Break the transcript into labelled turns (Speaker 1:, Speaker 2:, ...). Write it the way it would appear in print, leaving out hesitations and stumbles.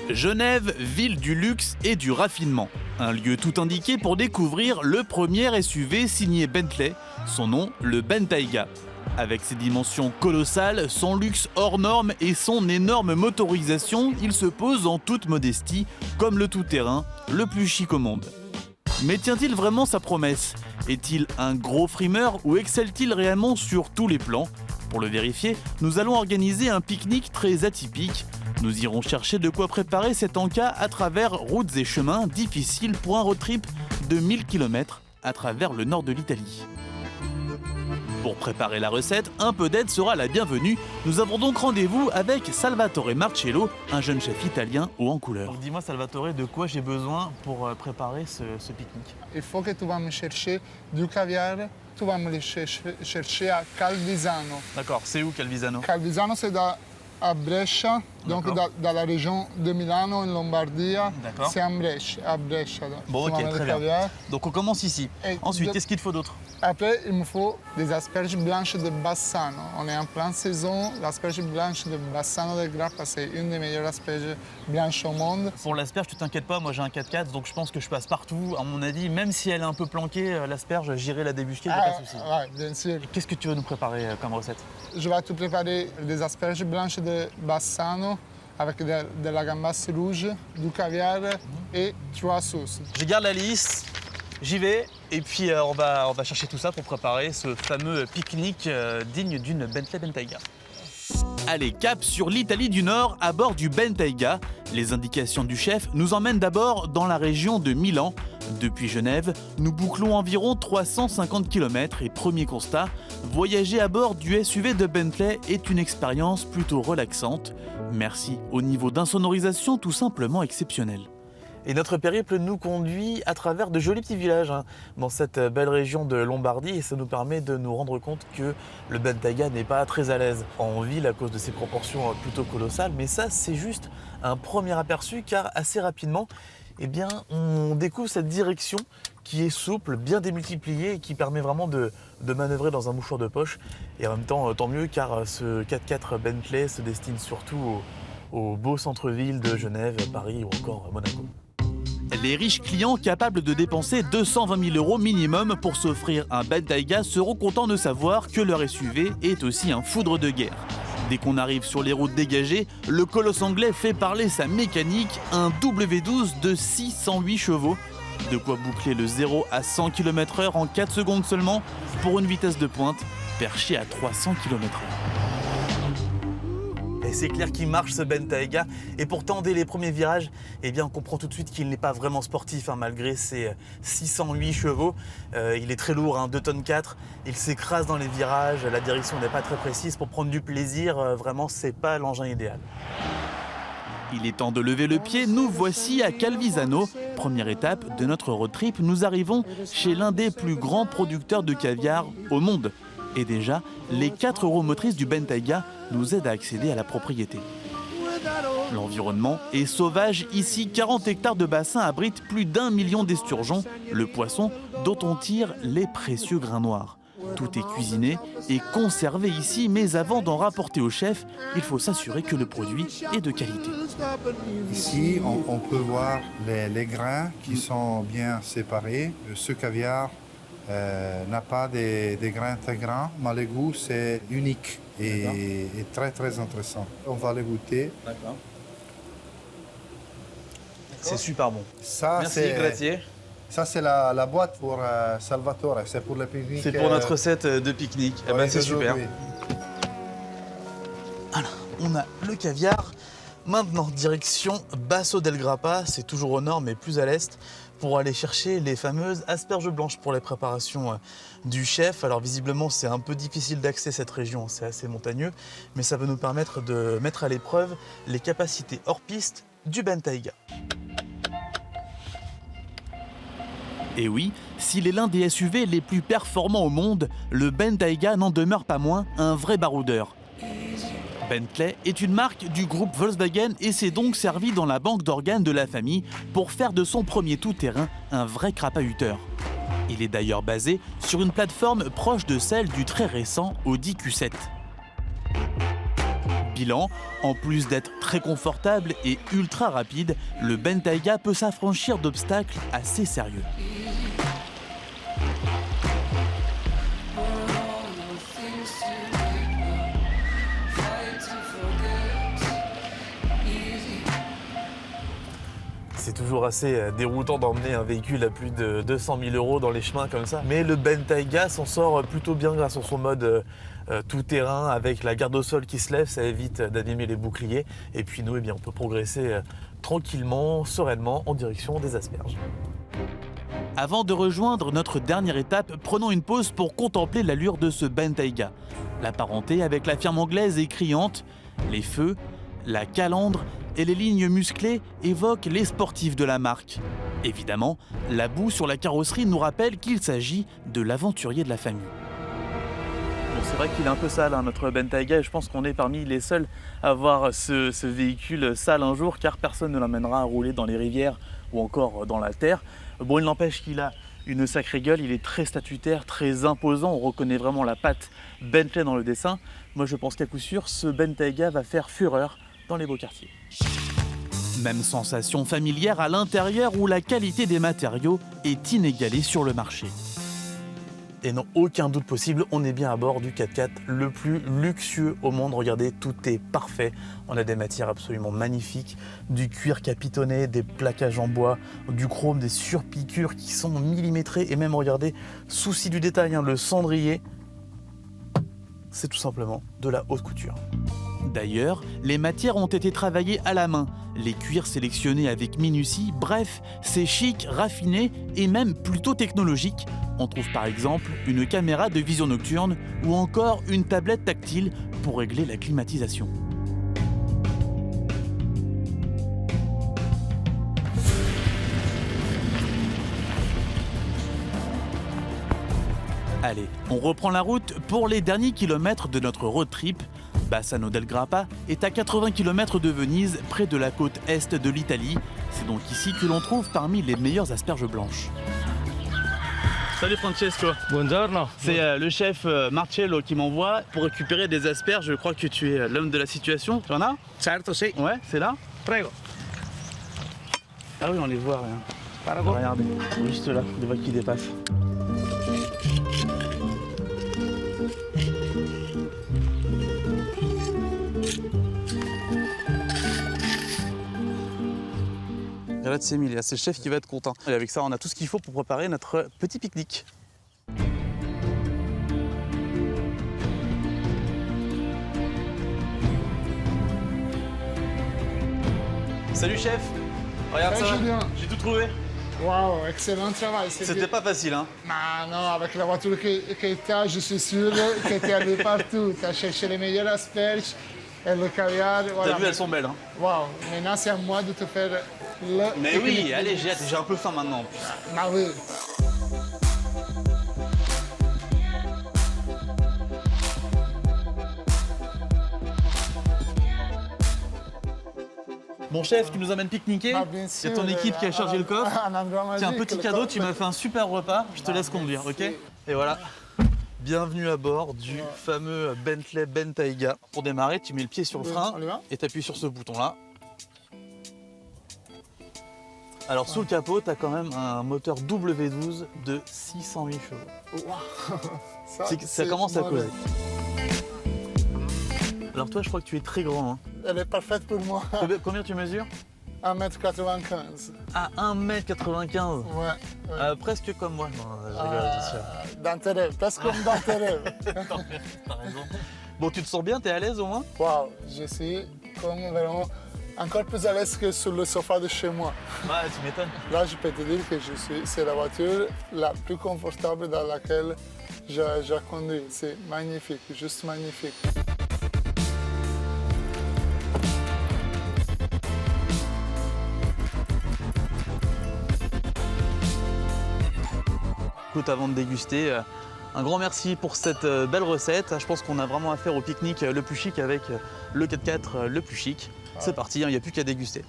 Speaker 1: Genève, ville du luxe et du raffinement. Un lieu tout indiqué pour découvrir le premier SUV signé Bentley, son nom le Bentayga. Avec ses dimensions colossales, son luxe hors norme et son énorme motorisation, il se pose en toute modestie comme le tout-terrain le plus chic au monde. Mais tient-il vraiment sa promesse? Est-il un gros frimeur ou excelle-t-il réellement sur tous les plans? Pour le vérifier, nous allons organiser un pique-nique très atypique. Nous irons chercher de quoi préparer cet encas à travers routes et chemins difficiles pour un road trip de 1000 km à travers le nord de l'Italie. Pour préparer la recette, un peu d'aide sera la bienvenue. Nous avons donc rendez-vous avec Salvatore Marcello, un jeune chef italien haut en couleur. Dis-moi Salvatore, de quoi j'ai besoin pour préparer ce pique-nique?
Speaker 2: Il faut que tu vas me chercher du caviar. Tu vas me le chercher à Calvisano.
Speaker 1: D'accord, c'est où Calvisano?
Speaker 2: Calvisano, c'est à Brescia, donc dans la région de Milano, en Lombardie. C'est à Brescia.
Speaker 1: Bon, ok, très bien. Donc on commence ici. Ensuite, qu'est-ce qu'il te faut d'autre?
Speaker 2: Après, il me faut des asperges blanches de Bassano. On est en pleine saison. L'asperge blanche de Bassano del Grappa, c'est une des meilleures asperges blanches au monde.
Speaker 1: Pour l'asperge, tu t'inquiètes pas, moi j'ai un 4x4, donc je pense que je passe partout. À mon avis, même si elle est un peu planquée, l'asperge, j'irai la débusquer, pas de souci.
Speaker 2: Oui, bien sûr.
Speaker 1: Qu'est-ce que tu veux nous préparer comme recette?
Speaker 2: Je vais te préparer des asperges blanches de Bassano avec de la gambasse rouge, du caviar et 3 sauces.
Speaker 1: Je garde la liste. J'y vais et puis on va chercher tout ça pour préparer ce fameux pique-nique digne d'une Bentley Bentayga. Allez, cap sur l'Italie du Nord à bord du Bentayga. Les indications du chef nous emmènent d'abord dans la région de Milan. Depuis Genève, nous bouclons environ 350 km et premier constat, voyager à bord du SUV de Bentley est une expérience plutôt relaxante. Merci au niveau d'insonorisation tout simplement exceptionnel. Et notre périple nous conduit à travers de jolis petits villages dans cette belle région de Lombardie et ça nous permet de nous rendre compte que le Bentayga n'est pas très à l'aise en ville à cause de ses proportions plutôt colossales. Mais ça, c'est juste un premier aperçu car assez rapidement, on découvre cette direction qui est souple, bien démultipliée et qui permet vraiment de manœuvrer dans un mouchoir de poche. Et en même temps, tant mieux car ce 4x4 Bentley se destine surtout au beau centre-ville de Genève, Paris ou encore Monaco. Les riches clients capables de dépenser 220 000 € minimum pour s'offrir un Bentayga seront contents de savoir que leur SUV est aussi un foudre de guerre. Dès qu'on arrive sur les routes dégagées, le colosse anglais fait parler sa mécanique, un W12 de 608 chevaux. De quoi boucler le 0 à 100 km/h en 4 secondes seulement pour une vitesse de pointe perchée à 300 km/h. Et c'est clair qu'il marche ce Bentayga et pourtant dès les premiers virages, on comprend tout de suite qu'il n'est pas vraiment sportif malgré ses 608 chevaux. Il est très lourd, 2 tonnes 4, il s'écrase dans les virages, la direction n'est pas très précise. Pour prendre du plaisir, vraiment c'est pas l'engin idéal. Il est temps de lever le pied, nous voici à Calvisano. Première étape de notre road trip, nous arrivons chez l'un des plus grands producteurs de caviar au monde. Et déjà, les 4 roues motrices du Bentayga nous aident à accéder à la propriété. L'environnement est sauvage. Ici, 40 hectares de bassin abritent plus d'1 million d'esturgeons, le poisson dont on tire les précieux grains noirs. Tout est cuisiné et conservé ici, mais avant d'en rapporter au chef, il faut s'assurer que le produit est de qualité.
Speaker 3: Ici, on peut voir les grains qui sont bien séparés. Ce caviar n'a pas des grains très grands, mais le goût c'est unique et très très intéressant. On va le goûter.
Speaker 1: D'accord. C'est super bon.
Speaker 3: Ça,
Speaker 1: merci, grazie.
Speaker 3: Ça c'est la boîte pour Salvatore, c'est pour le pique-nique.
Speaker 1: C'est pour notre recette de pique-nique. C'est super. Alors, on a le caviar. Maintenant, direction Basso del Grappa, c'est toujours au nord mais plus à l'est, pour aller chercher les fameuses asperges blanches pour les préparations du chef. Alors visiblement, c'est un peu difficile d'accès cette région, c'est assez montagneux, mais ça va nous permettre de mettre à l'épreuve les capacités hors piste du Bentayga. Et oui, s'il est l'un des SUV les plus performants au monde, le Bentayga n'en demeure pas moins un vrai baroudeur. Bentley est une marque du groupe Volkswagen et s'est donc servi dans la banque d'organes de la famille pour faire de son premier tout-terrain un vrai crapahuteur. Il est d'ailleurs basé sur une plateforme proche de celle du très récent Audi Q7. Bilan, en plus d'être très confortable et ultra rapide, le Bentayga peut s'affranchir d'obstacles assez sérieux.
Speaker 4: C'est toujours assez déroutant d'emmener un véhicule à plus de 200 000 € dans les chemins comme ça. Mais le Bentayga s'en sort plutôt bien grâce à son mode tout-terrain avec la garde au sol qui se lève, ça évite d'abîmer les boucliers. Et puis nous, eh bien, on peut progresser tranquillement, sereinement en direction des asperges.
Speaker 1: Avant de rejoindre notre dernière étape, prenons une pause pour contempler l'allure de ce Bentayga. La parenté avec la firme anglaise est criante, les feux, la calandre et les lignes musclées évoquent les sportifs de la marque. Évidemment, la boue sur la carrosserie nous rappelle qu'il s'agit de l'aventurier de la famille.
Speaker 4: Bon, c'est vrai qu'il est un peu sale, hein, notre Bentayga, et je pense qu'on est parmi les seuls à avoir ce véhicule sale un jour, car personne ne l'emmènera à rouler dans les rivières ou encore dans la terre. Bon, il n'empêche qu'il a une sacrée gueule, il est très statutaire, très imposant, on reconnaît vraiment la patte Bentley dans le dessin. Moi je pense qu'à coup sûr, ce Bentayga va faire fureur dans les beaux quartiers.
Speaker 1: Même sensation familière à l'intérieur où la qualité des matériaux est inégalée sur le marché.
Speaker 4: Et non, aucun doute possible, on est bien à bord du 4x4 le plus luxueux au monde. Regardez, tout est parfait. On a des matières absolument magnifiques, du cuir capitonné, des plaquages en bois, du chrome, des surpiqûres qui sont millimétrées. Et même, regardez, souci du détail, hein, le cendrier, c'est tout simplement de la haute couture.
Speaker 1: D'ailleurs, les matières ont été travaillées à la main, les cuirs sélectionnés avec minutie, bref, c'est chic, raffiné et même plutôt technologique. On trouve par exemple une caméra de vision nocturne ou encore une tablette tactile pour régler la climatisation. Allez, on reprend la route pour les derniers kilomètres de notre road trip. Bassano del Grappa est à 80 km de Venise, près de la côte est de l'Italie. C'est donc ici que l'on trouve parmi les meilleures asperges blanches.
Speaker 4: Salut Francesco.
Speaker 5: Buongiorno.
Speaker 4: C'est le chef Marcello qui m'envoie pour récupérer des asperges. Je crois que tu es l'homme de la situation. Tu en as?
Speaker 5: Certo, sì.
Speaker 4: Ouais, c'est là.
Speaker 5: Prego.
Speaker 4: Ah oui, on les voit, rien.
Speaker 5: Paragon.
Speaker 4: Regardez, juste là, on les voit qui dépassent. Grazie Emilia, c'est le chef qui va être content. Et avec ça, on a tout ce qu'il faut pour préparer notre petit pique-nique. Salut chef. Regarde
Speaker 2: Salut,
Speaker 4: ça,
Speaker 2: Julien.
Speaker 4: j'ai tout trouvé.
Speaker 2: Waouh, excellent travail.
Speaker 4: C'était pas facile, hein.
Speaker 2: Non, avec la voiture que tu as, je suis sûr que tu es allé partout. Tu as cherché les meilleures asperges et le caviar. Voilà.
Speaker 4: T'as vu, elles sont belles, hein.
Speaker 2: Waouh, maintenant c'est à moi de te faire le.
Speaker 4: Mais oui, allez, j'ai hâte, j'ai un peu faim maintenant en plus.
Speaker 2: Ah oui.
Speaker 4: Bon chef, tu nous emmènes pique-niquer.
Speaker 2: Ah, bien
Speaker 4: C'est
Speaker 2: sûr,
Speaker 4: ton équipe qui a chargé le coffre.
Speaker 2: Un endroit magique,
Speaker 4: Tiens, un petit
Speaker 2: le
Speaker 4: cadeau,
Speaker 2: coffre.
Speaker 4: tu m'as fait un super repas. Je te laisse conduire, ok? Et voilà. Bienvenue à bord du fameux Bentley Bentayga. Pour démarrer, tu mets le pied sur le frein
Speaker 2: On y va?
Speaker 4: et tu appuies sur ce bouton-là. Alors sous le capot, tu as quand même un moteur W12 de 608 chevaux. Ça commence à causer. Alors toi, je crois que tu es très grand. Hein.
Speaker 2: Elle est parfaite pour moi.
Speaker 4: Combien tu mesures?
Speaker 2: 1m95.
Speaker 4: À 1m95.
Speaker 2: Ouais.
Speaker 4: Presque comme moi. Non, je rigole, bien sûr.
Speaker 2: Dans tes rêves, presque comme dans tes rêves.
Speaker 4: T'as raison. Bon, tu te sens bien? T'es à l'aise au moins?
Speaker 2: Waouh, je suis comme vraiment encore plus à l'aise que sur le sofa de chez moi.
Speaker 4: Ouais, tu m'étonnes.
Speaker 2: Là, je peux te dire que c'est la voiture la plus confortable dans laquelle j'ai conduit. C'est magnifique, juste magnifique.
Speaker 4: Écoute, avant de déguster, un grand merci pour cette belle recette. Je pense qu'on a vraiment affaire au pique-nique le plus chic avec le 4x4 le plus chic. C'est parti, il n'y a plus qu'à déguster.